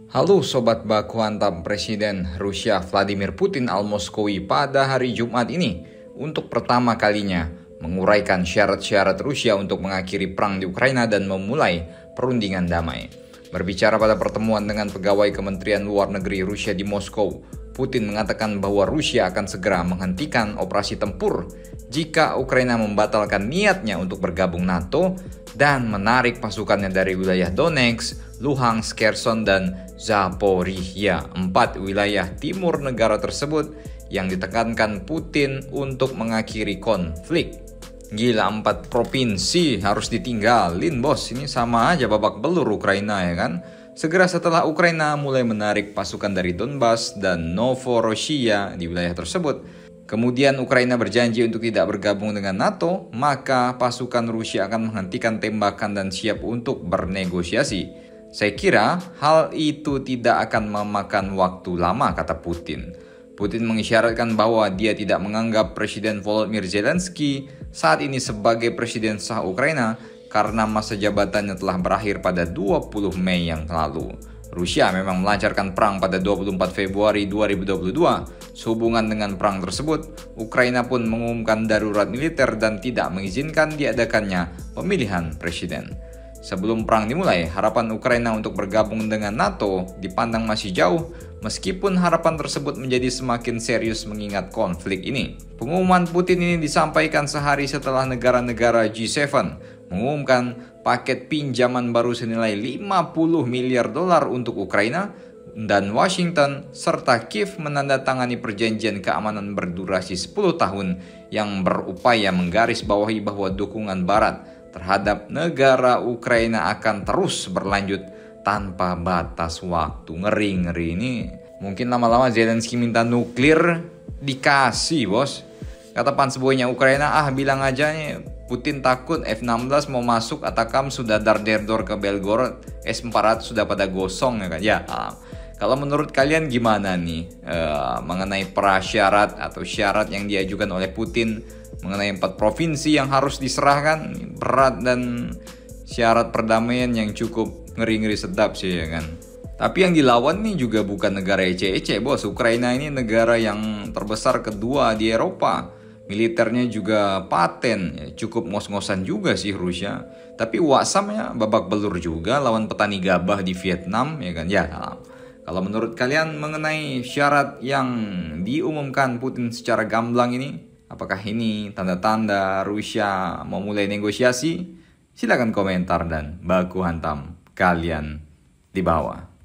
Halo Sobat Baku Hantam, Presiden Rusia Vladimir Putin al-Moskowi pada hari Jumat ini untuk pertama kalinya menguraikan syarat-syarat Rusia untuk mengakhiri perang di Ukraina dan memulai perundingan damai. Berbicara pada pertemuan dengan pegawai Kementerian Luar Negeri Rusia di Moskow, Putin mengatakan bahwa Rusia akan segera menghentikan operasi tempur jika Ukraina membatalkan niatnya untuk bergabung NATO dan menarik pasukannya dari wilayah Donetsk, Luhansk, Kherson, dan Zaporizhia, 4 wilayah timur negara tersebut yang ditekankan Putin untuk mengakhiri konflik. Gila, 4 provinsi harus ditinggalin bos, ini sama aja babak belur Ukraina ya kan. Segera setelah Ukraina mulai menarik pasukan dari Donbas dan Novorossiya di wilayah tersebut, kemudian Ukraina berjanji untuk tidak bergabung dengan NATO, maka pasukan Rusia akan menghentikan tembakan dan siap untuk bernegosiasi. Saya kira hal itu tidak akan memakan waktu lama, kata Putin. Putin mengisyaratkan bahwa dia tidak menganggap Presiden Volodymyr Zelensky saat ini sebagai presiden sah Ukraina karena masa jabatannya telah berakhir pada 20 Mei yang lalu. Rusia memang melancarkan perang pada 24 Februari 2022. Sehubungan dengan perang tersebut, Ukraina pun mengumumkan darurat militer dan tidak mengizinkan diadakannya pemilihan presiden. Sebelum perang dimulai, harapan Ukraina untuk bergabung dengan NATO dipandang masih jauh, meskipun harapan tersebut menjadi semakin serius mengingat konflik ini. Pengumuman Putin ini disampaikan sehari setelah negara-negara G7 mengumumkan paket pinjaman baru senilai 50 miliar dolar untuk Ukraina, dan Washington serta Kiev menandatangani perjanjian keamanan berdurasi 10 tahun yang berupaya menggarisbawahi bahwa dukungan Barat terhadap negara Ukraina akan terus berlanjut tanpa batas waktu. Ngeri ini. Mungkin lama-lama Zelensky minta nuklir, dikasih bos. Kata panseboynya Ukraina, bilang aja nih Putin takut F-16 mau masuk, Atakam sudah darderdor ke Belgorod, S-400 sudah pada gosong ya kan. Ya, kalau menurut kalian gimana nih mengenai prasyarat atau syarat yang diajukan oleh Putin mengenai 4 provinsi yang harus diserahkan? Berat dan syarat perdamaian yang cukup ngeri-ngeri sedap sih ya kan. Tapi yang dilawan nih juga bukan negara ece-ece bos. Ukraina ini negara yang terbesar kedua di Eropa. Militernya juga paten, ya, cukup ngos-ngosan juga sih Rusia. Tapi waksamnya babak belur juga lawan petani gabah di Vietnam ya kan. Ya, kalau menurut kalian mengenai syarat yang diumumkan Putin secara gamblang ini, apakah ini tanda-tanda Rusia mau mulai negosiasi? Silakan komentar dan baku hantam kalian di bawah.